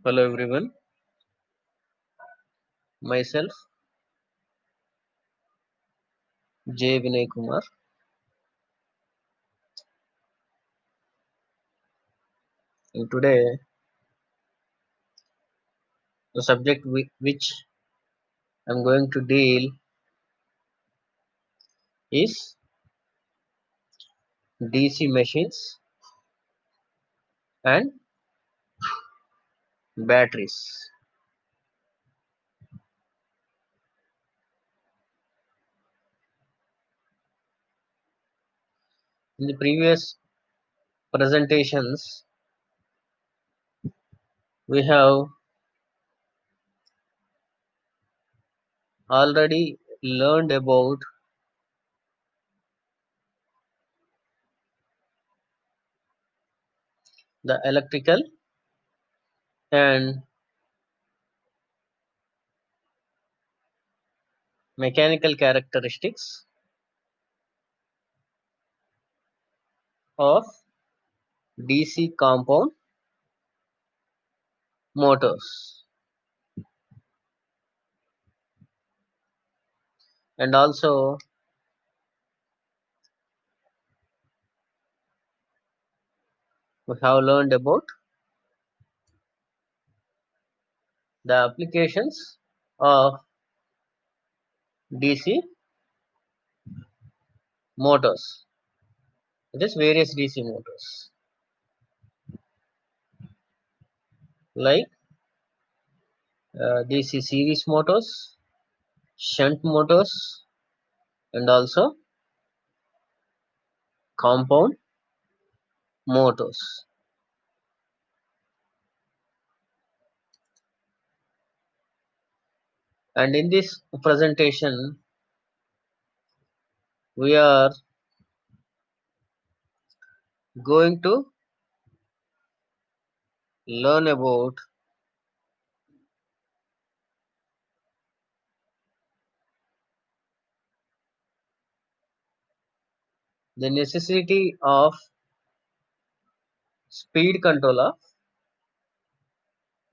Hello everyone, myself J. Vinay Kumar, and today the subject which I'm going to deal is DC machines and batteries. In the previous presentations, we have already learned about the electrical and mechanical characteristics of DC compound motors, and also we have learned about the applications of DC motors. It is various DC motors like DC series motors, shunt motors, and also compound motors. And in this presentation, we are going to learn about the necessity of speed control of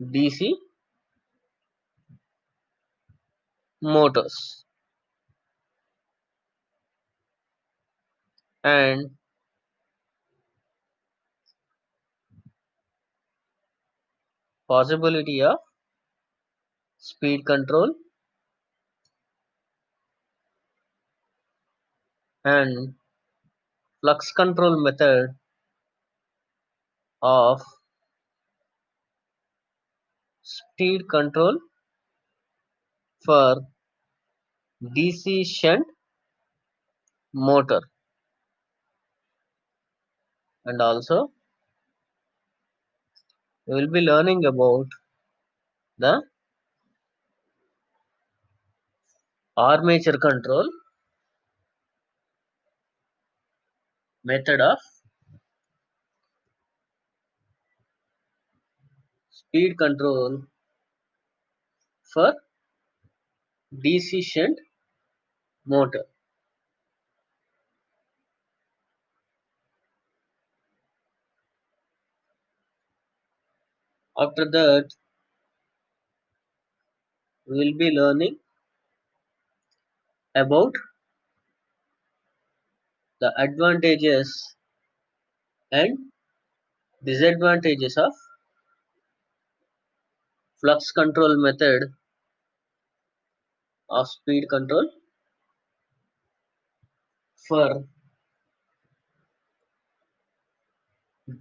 DC motors and possibility of speed control and flux control method of speed control for DC shunt motor, and also we will be learning about the armature control method of speed control for DC shunt motor. After that, we will be learning about the advantages and disadvantages of flux control method of speed control for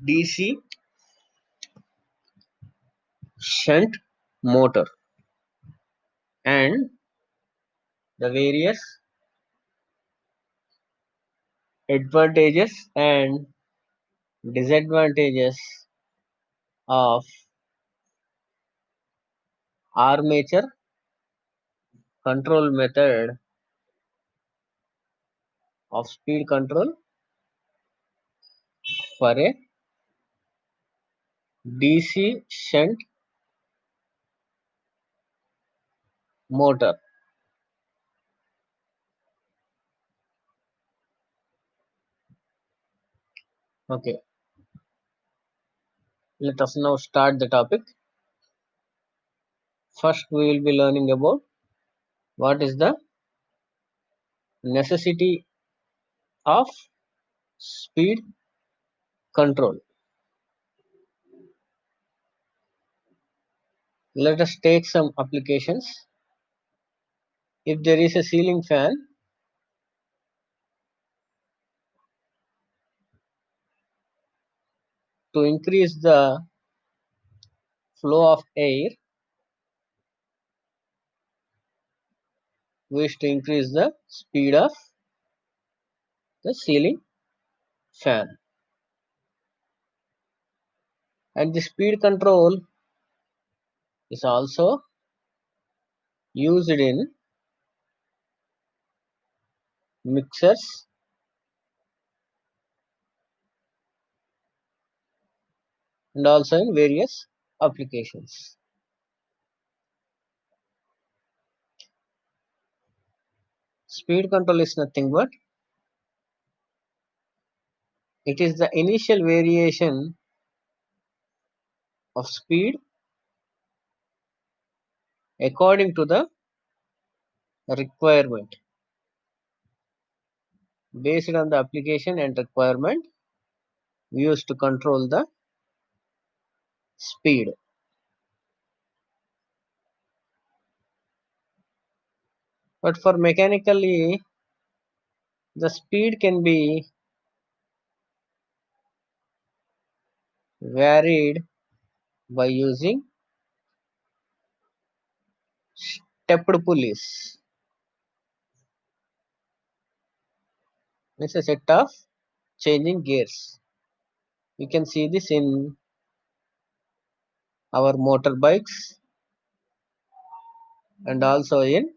DC shunt motor and the various advantages and disadvantages of armature control method of speed control for a DC shunt motor. Okay, let us now start the topic. First, we will be learning about what is the necessity of speed control. Let us take some applications. If there is a ceiling fan, to increase the flow of air, we wish to increase the speed of the ceiling fan. And the speed control is also used in mixers and also in various applications. Speed control is nothing but it is the initial variation of speed according to the requirement. Based on the application and requirement, we use to control the speed. But for mechanically, the speed can be varied by using stepped pulleys. It's a set of changing gears. You can see this in our motorbikes and also in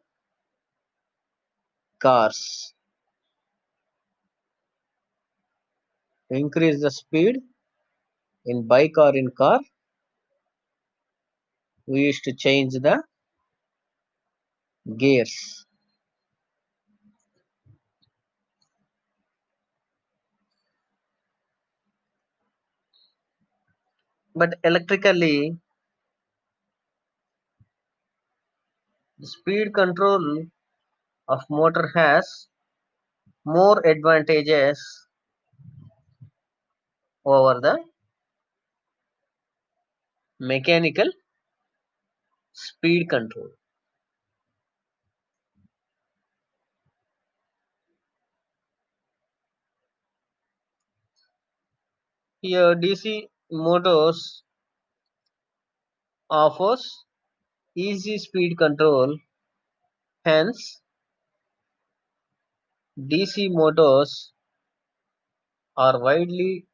cars. To increase the speed in bike or in car, we used to change the gears. But electrically, the speed control of motor has more advantages over the mechanical speed control. Here DC motors offers easy speed control, hence DC motors are widely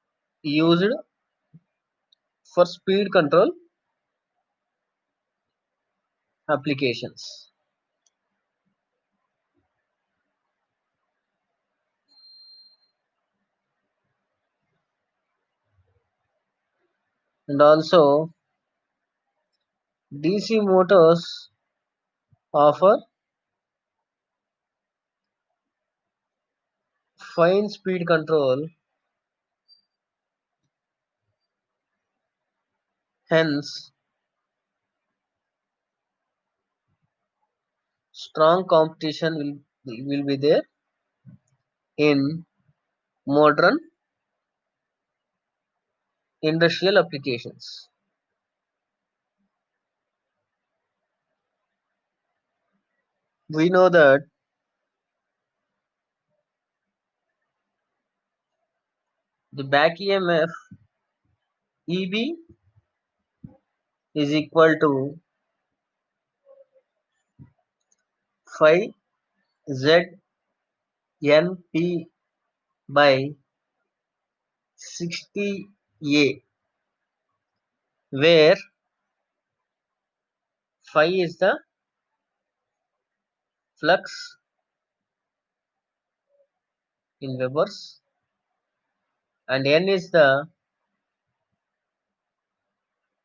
used for speed control applications. And also DC motors offer fine speed control, hence strong competition will be there in modern industrial applications. We know that the back EMF EB is equal to 5 ZNP by 60A, where phi is the flux in Webers and N is the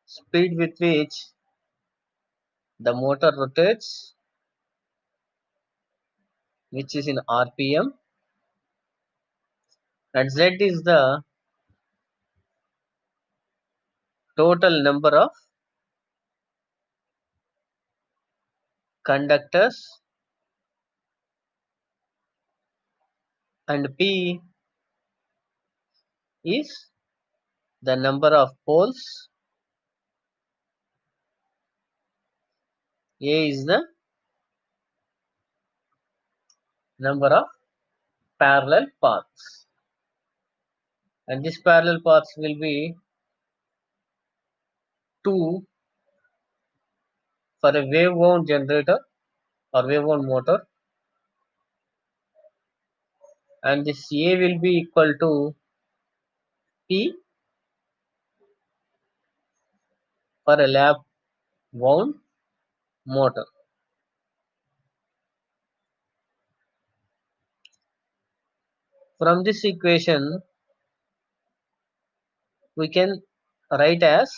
speed with which the motor rotates, which is in RPM, and Z is the total number of conductors, and P is the number of poles, A is the number of parallel paths, and these parallel paths will be 2 for a wave wound generator or wave wound motor, and this A will be equal to P for a lap wound motor. From this equation, we can write as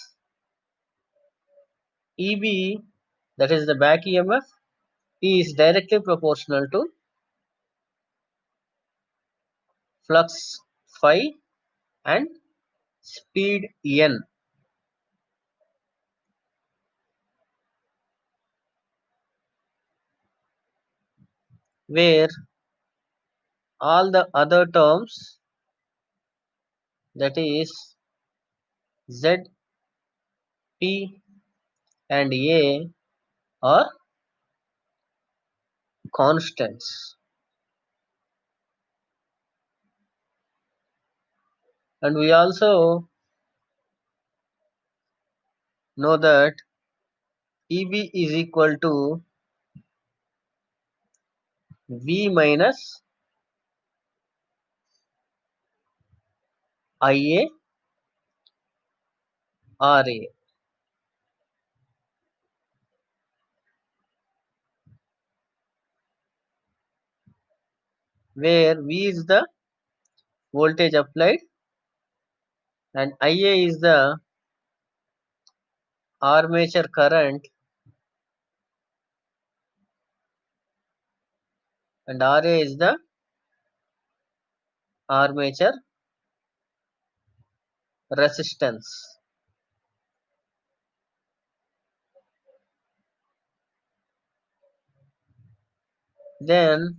EB, that is the back EMF, is directly proportional to flux phi and speed n, where all the other terms, that is Z, P and A, are constants. And we also know that EB is equal to V minus IA RA, where V is the voltage applied and IA is the armature current and RA is the armature resistance. Then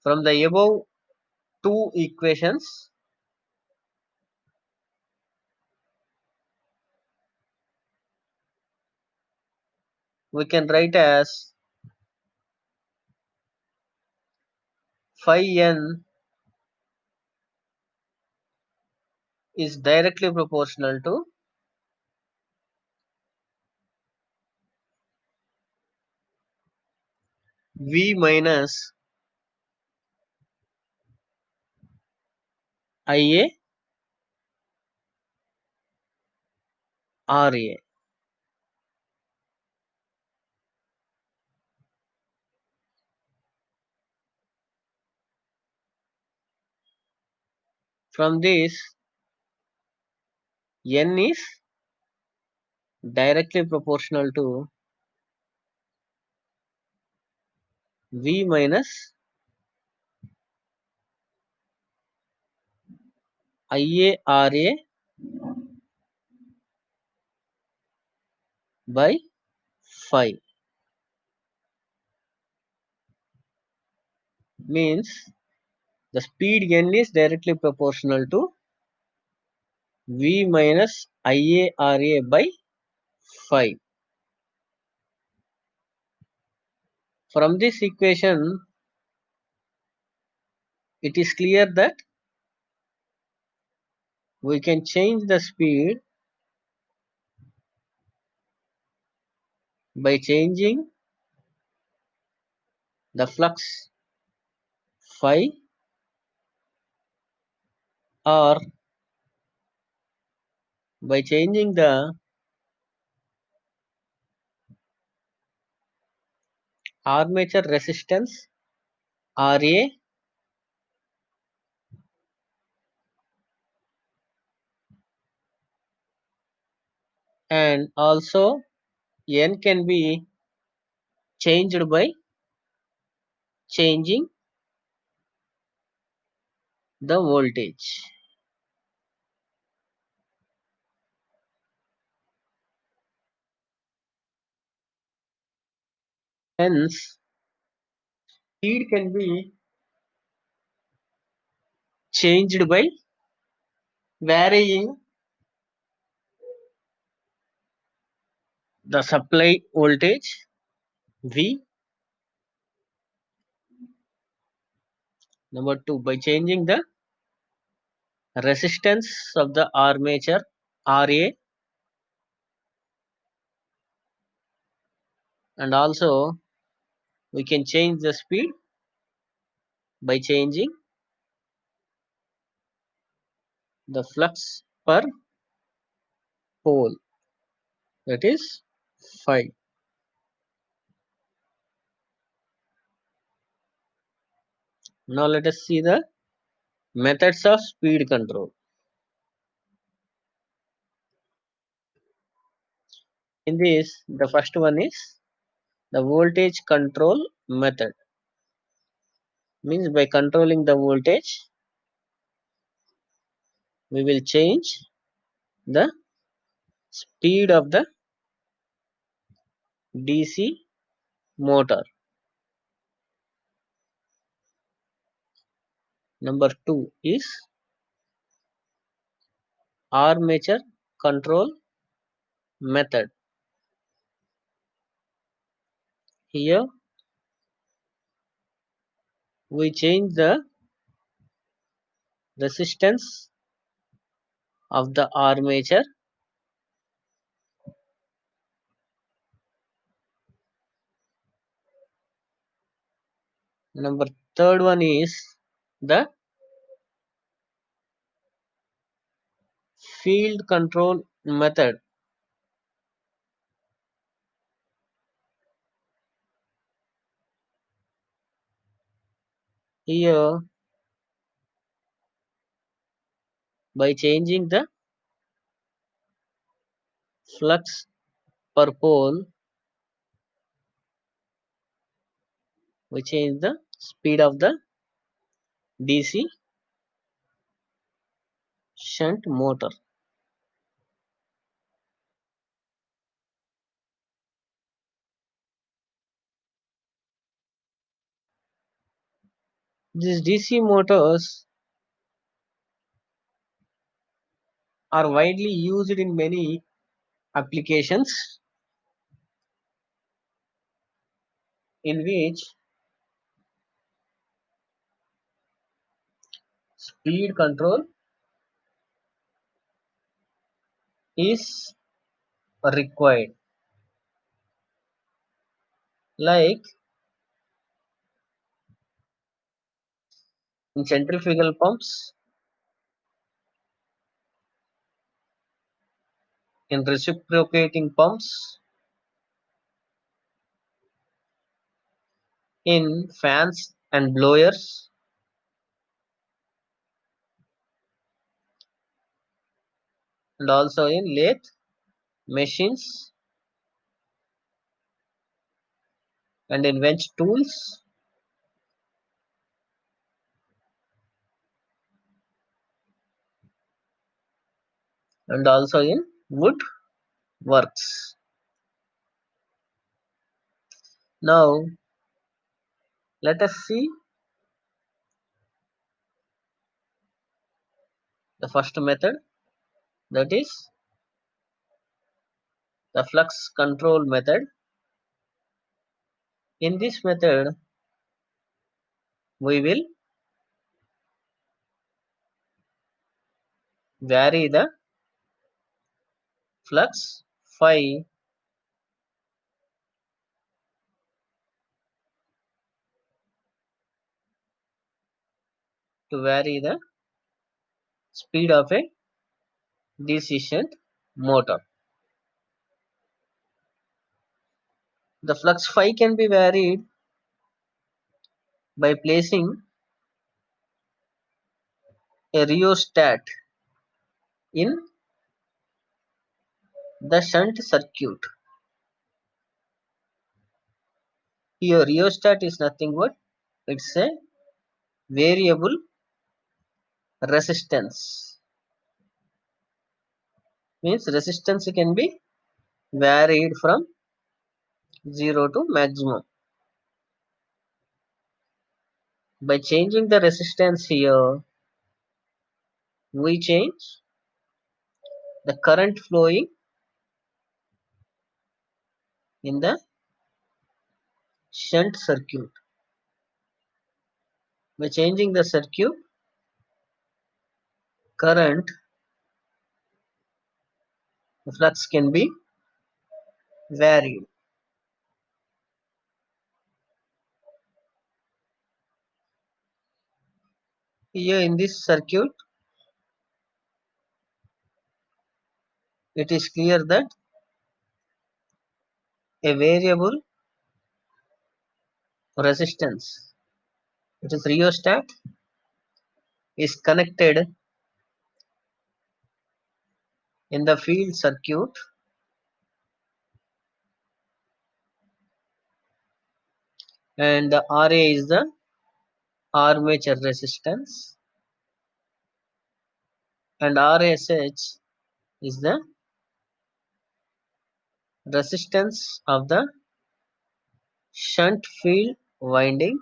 from the above two equations, we can write as phi n is directly proportional to V minus IA RA. From this, n is directly proportional to V minus IA RA by phi. Means the speed n is directly proportional to V minus IA RA by phi. From this equation, it is clear that we can change the speed by changing the flux phi or by changing the armature resistance RA, and also n can be changed by changing the voltage. Hence, speed can be changed by varying the supply voltage V. Number 2, by changing the resistance of the armature Ra, and also we can change the speed by changing the flux per pole, that is phi. Now let us see the methods of speed control. In this, the first one is the voltage control method. Means by controlling the voltage, we will change the speed of the DC motor. Number 2 is armature control method. Here we change the resistance of the armature. Number third one is the field control method. Here by changing the flux per pole, we change the speed of the DC shunt motor. These DC motors are widely used in many applications in which speed control is required, like in centrifugal pumps, in reciprocating pumps, in fans and blowers, and also in lathe machines and in wrench tools, and also in wood works. Now let us see the first method, that is the flux control method. In this method, we will vary the flux phi to vary the speed of a DC shunt motor. The flux phi can be varied by placing a rheostat in the shunt circuit. Here rheostat is nothing but it's a variable resistance. Means resistance can be varied from 0 to maximum. By changing the resistance here, we change the current flowing in the shunt circuit. By changing the circuit, current, the flux can be varied. Here in this circuit, it is clear that a variable resistance, it is rheostat, is connected in the field circuit, and the Ra is the armature resistance, and RSH is the resistance of the shunt field winding,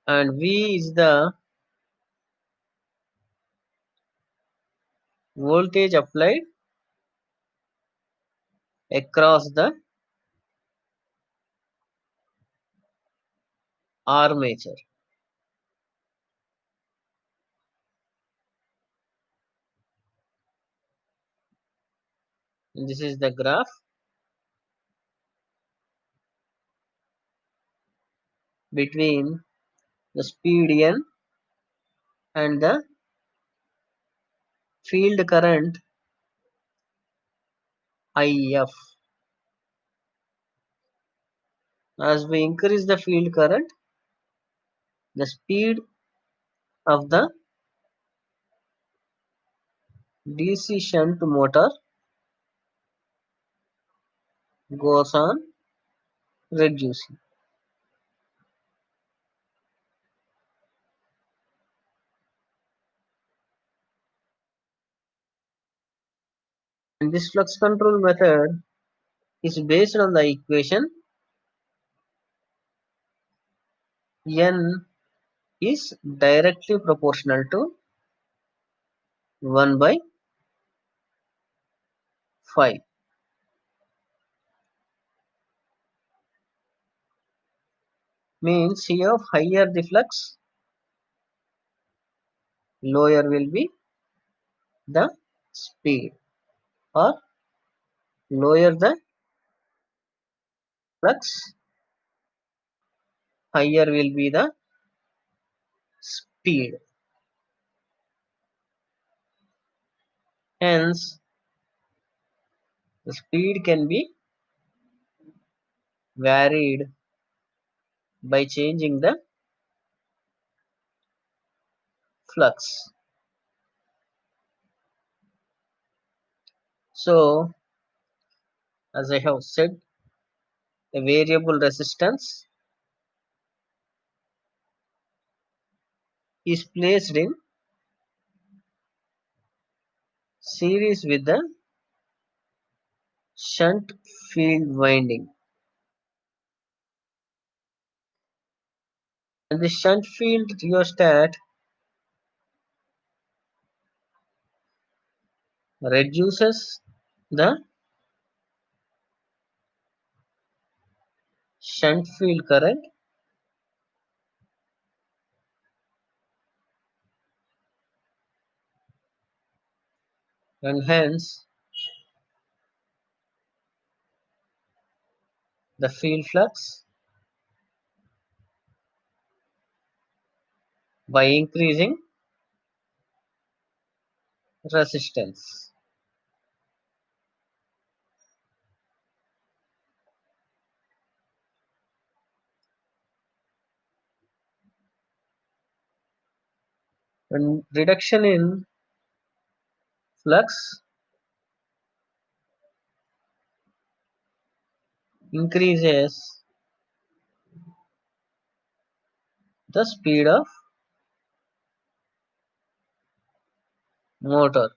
and V is the voltage applied across the armature. And this is the graph between the speed N and the field current IF. As we increase the field current, the speed of the DC shunt motor goes on reducing. And this flux control method is based on the equation N is directly proportional to 1 by 5. Means here higher the flux, lower will be the speed, or lower the flux, higher will be the speed. Hence, the speed can be varied by changing the flux. So, as I have said, a variable resistance is placed in series with the shunt field winding. And the shunt field rheostat reduces the shunt field current, and hence the field flux by increasing resistance. When reduction in flux increases the speed of motor.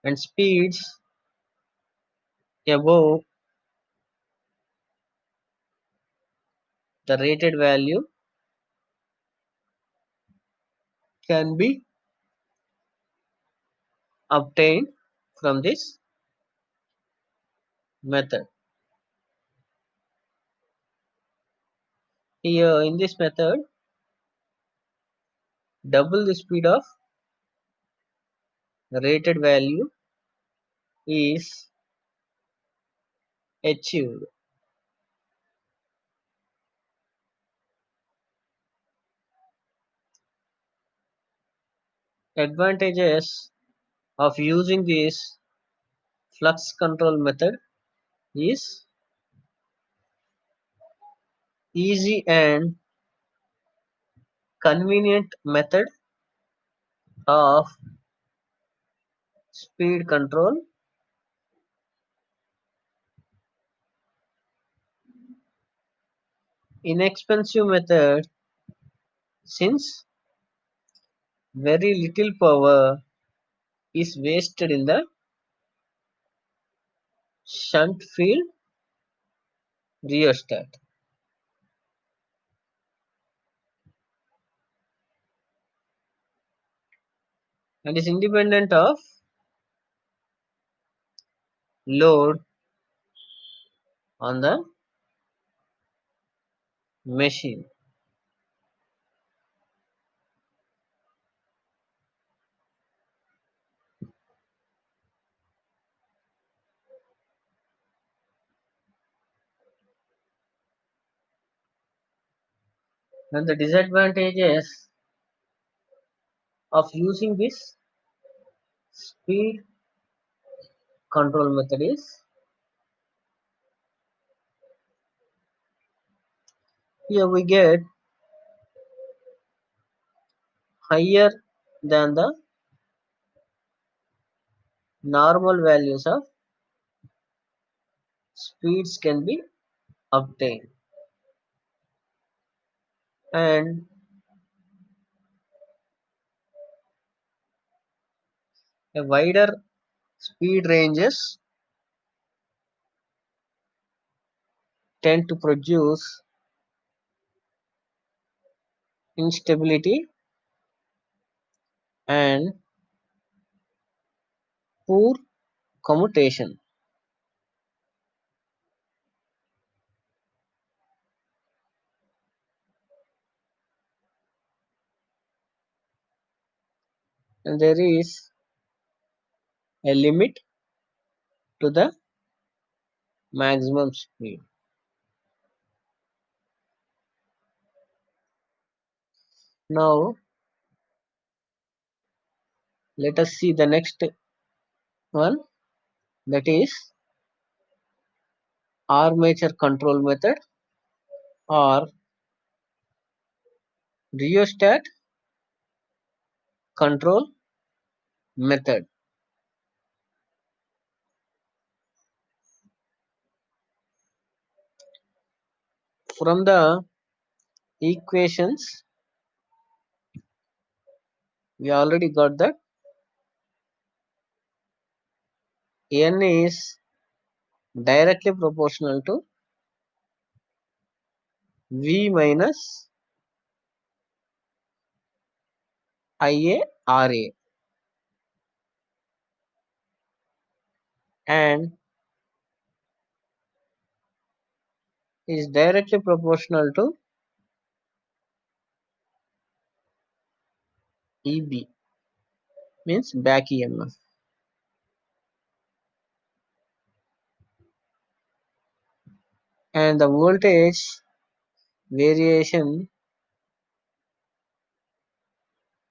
and speeds above the rated value can be obtained from this method. Here in this method, double the speed of the rated value is achieved. Advantages of using this flux control method is easy and convenient method of speed control, inexpensive method since very little power is wasted in the shunt field rheostat, and is independent of load on the machine. And the disadvantages of using this speed control method is here we get higher than the normal values of speeds can be obtained, and a wider speed ranges tend to produce instability and poor commutation. And there is a limit to the maximum speed. Now let us see the next one, that is armature control method or rheostat control method. From the equations we already got that n is directly proportional to v minus ia ra, and is directly proportional to eb, means back emf, and the voltage variation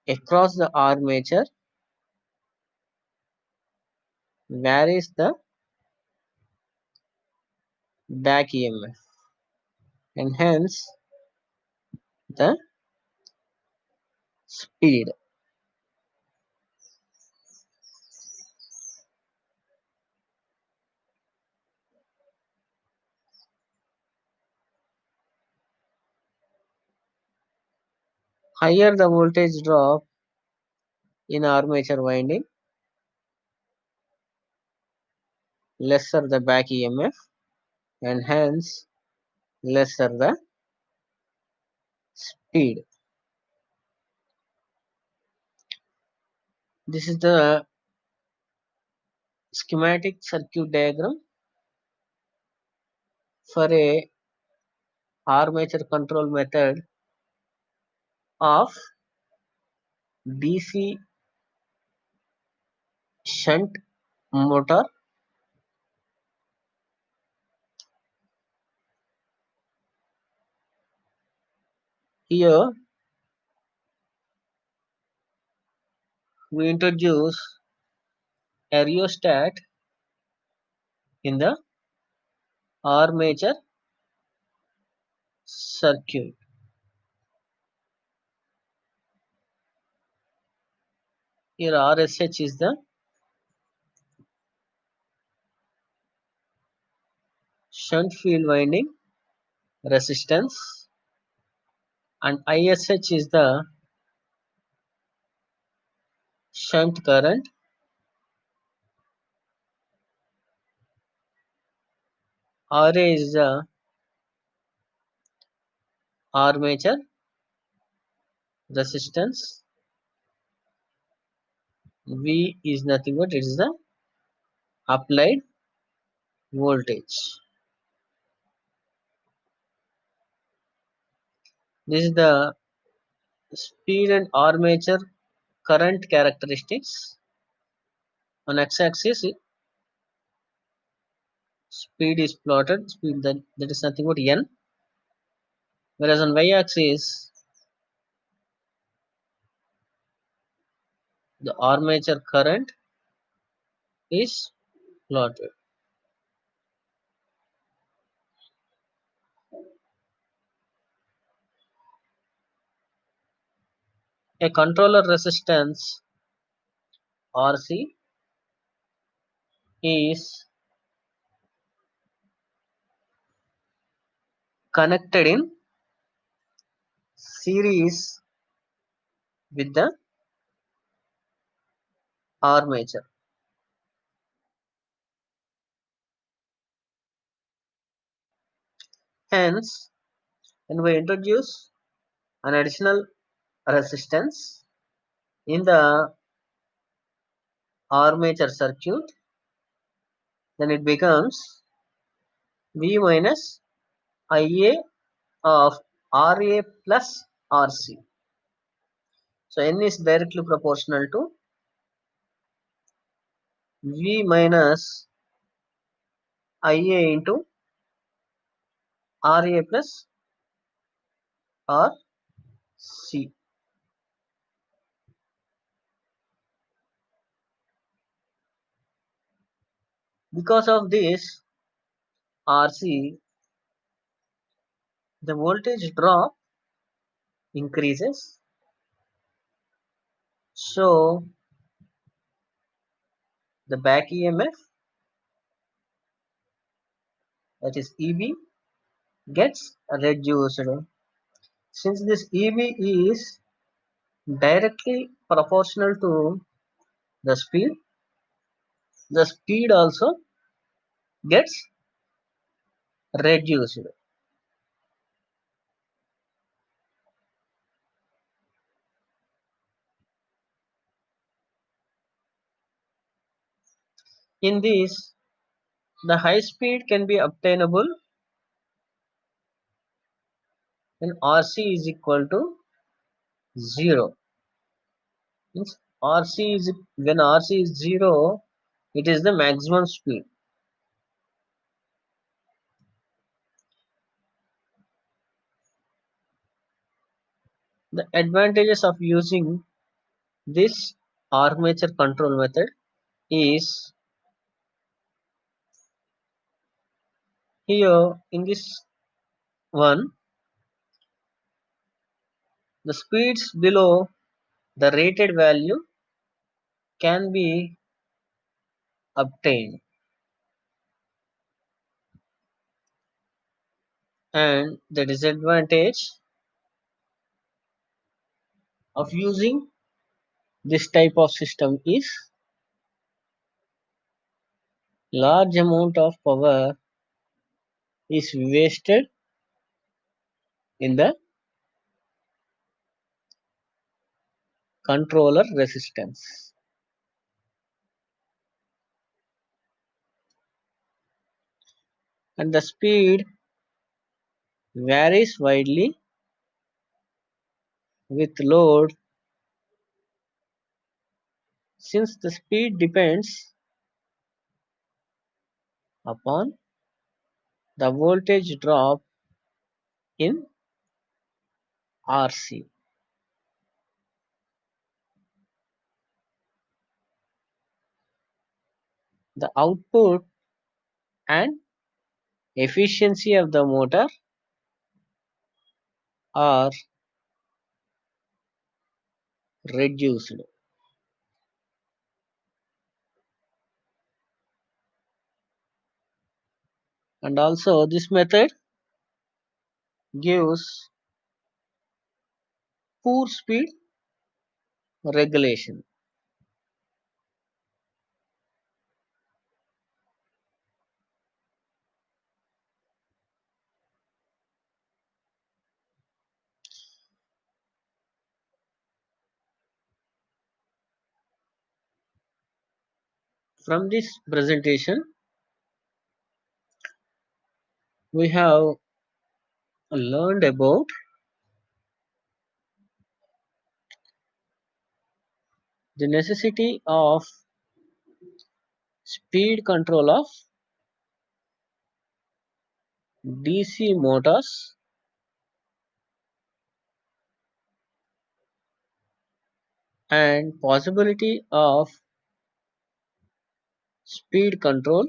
across the armature varies the back emf, and hence the speed. Higher the voltage drop in armature winding, lesser the back EMF, and hence lesser the speed. This is the schematic circuit diagram for a armature control method of DC shunt motor. Here we introduce a rheostat in the armature circuit. Here RSH is the shunt field winding resistance, and ISH is the shunt current. RA is the armature resistance. V is nothing but it is the applied voltage. This is the speed and armature current characteristics. On x-axis, speed is plotted, speed that is nothing but n, whereas on y-axis, the armature current is plotted. A controller resistance RC is connected in series with the armature. Hence, when we introduce an additional resistance in the armature circuit, then it becomes V minus IA of RA plus RC. So N is directly proportional to V minus IA into RA plus RC. Because of this RC, the voltage drop increases. So the back EMF, that is EB, gets reduced. Since this EB is directly proportional to the speed also gets reduced. In this, the high speed can be obtainable when RC is equal to 0. Means when RC is 0, it is the maximum speed. The advantages of using this armature control method is, here in this one, the speeds below the rated value can be obtained, and the disadvantage of using this type of system is Large amount of power is wasted in the controller resistance. And the speed varies widely with load since the speed depends upon the voltage drop in RC. The output and efficiency of the motor are reduced. And also this method gives poor speed regulation. From this presentation, we have learned about the necessity of speed control of DC motors and possibility of speed control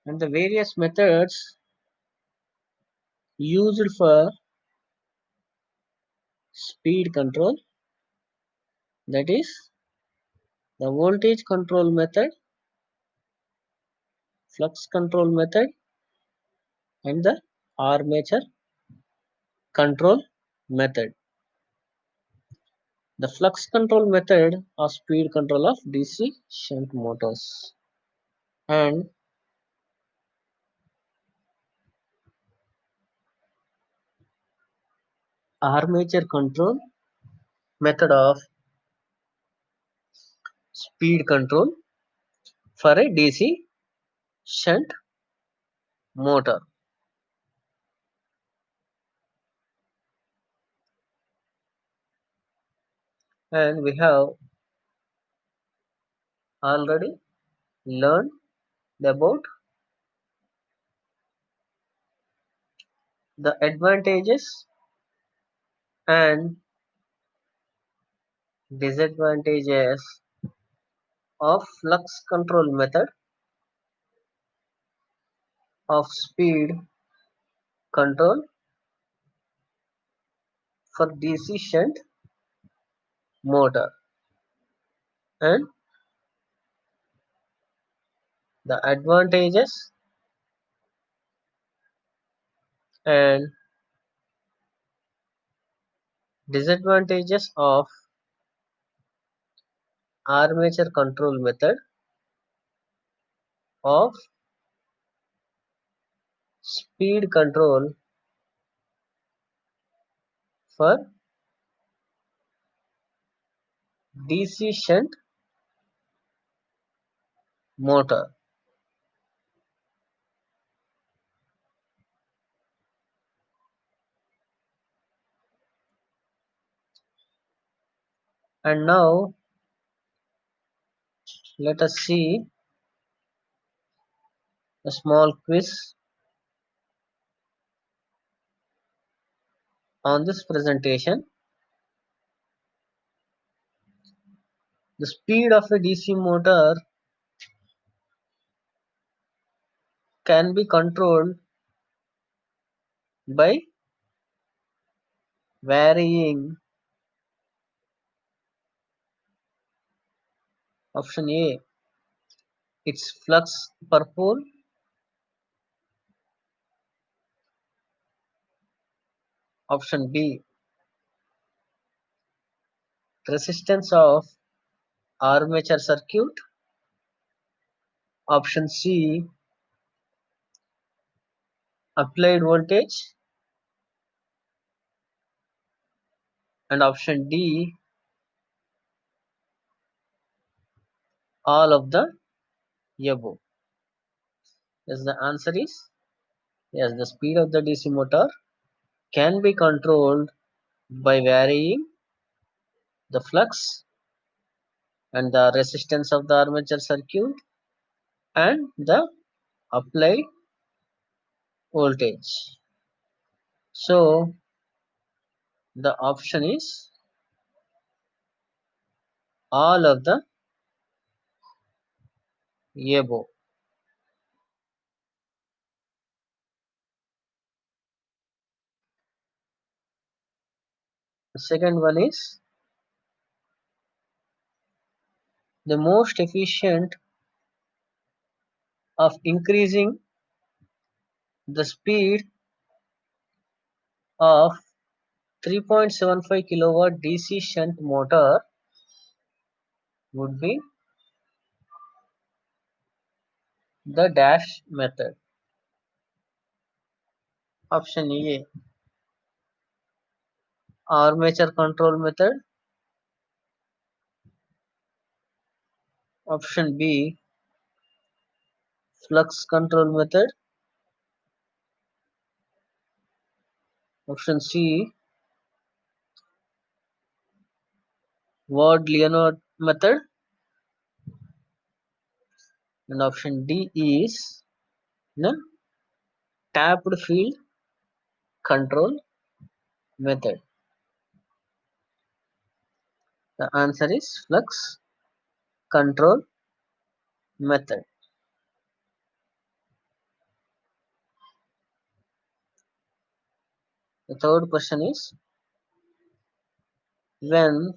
and the various methods used for speed control, that is the voltage control method, flux control method, and the armature control method. The flux control method of speed control of DC shunt motors and armature control method of speed control for a DC shunt motor. And we have already learned about the advantages and disadvantages of flux control method of speed control for DC shunt motor and the advantages and disadvantages of armature control method of speed control for DC shunt motor. And now let us see a small quiz on this presentation. The speed of a DC motor can be controlled by varying option A its flux per pole, option B resistance of armature circuit. Option C, applied voltage. And option D, all of the above. Yes, the answer is yes, the speed of the DC motor can be controlled by varying the flux and the resistance of the armature circuit and the applied voltage. So the option is all of the above. The second one is the most efficient of increasing the speed of 3.75 kilowatt DC shunt motor would be the dash method. Option A, armature control method. Option B, flux control method. Option C, Ward-Leonard method. And option D is the tapped field control method. The answer is flux control method. The third question is when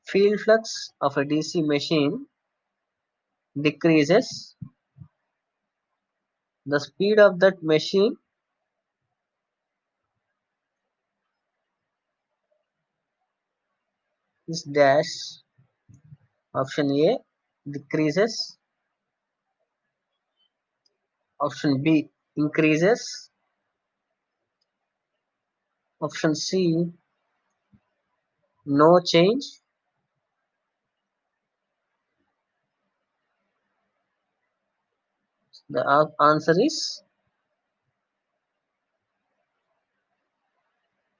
field flux of a DC machine decreases, the speed of that machine is dash. Option A, decreases. Option B, increases. Option C, no change. The answer is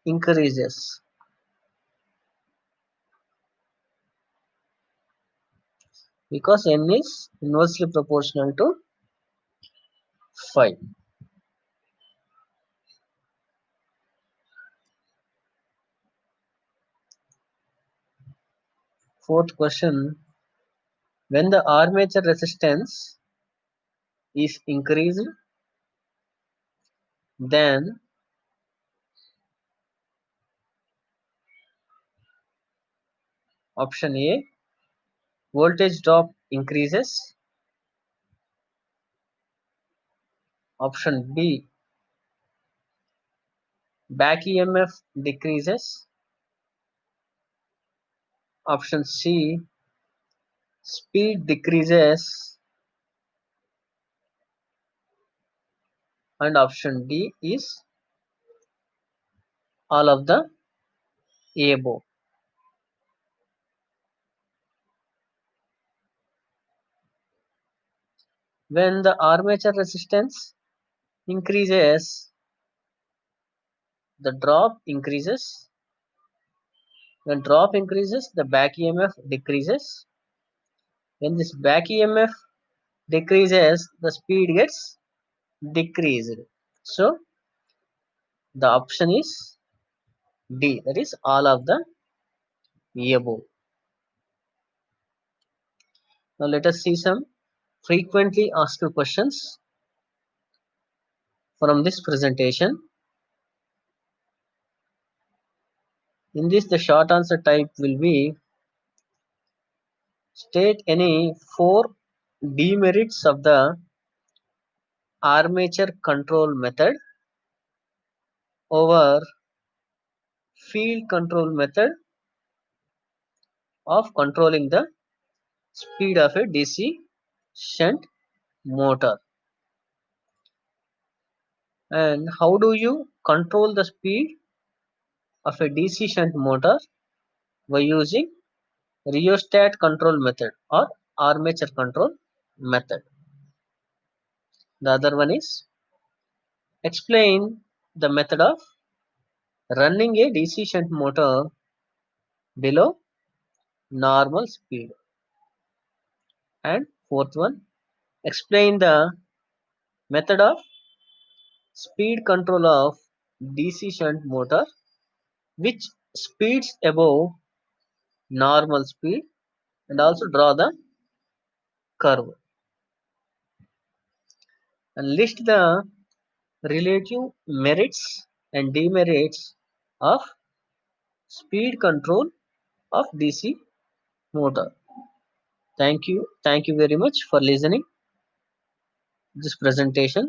increases, because n is inversely proportional to 5. Fourth question, when the armature resistance is increased, then option A, voltage drop increases. Option B, back EMF decreases. Option C, speed decreases. And option D is all of the above. When the armature resistance increases, the drop increases. When drop increases, the back EMF decreases. When this back EMF decreases, the speed gets decreased. So the option is D, that is all of the above. Now let us see some frequently asked questions from this presentation. In this, the short answer type will be state any 4 demerits of the armature control method over field control method of controlling the speed of a DC shunt motor. And how do you control the speed of a DC shunt motor? By using rheostat control method or armature control method. The other one is explain the method of running a DC shunt motor below normal speed. And fourth one, explain the method of speed control of DC shunt motor which speeds above normal speed, and also draw the curve and list the relative merits and demerits of speed control of DC motor. Thank you very much for listening this presentation.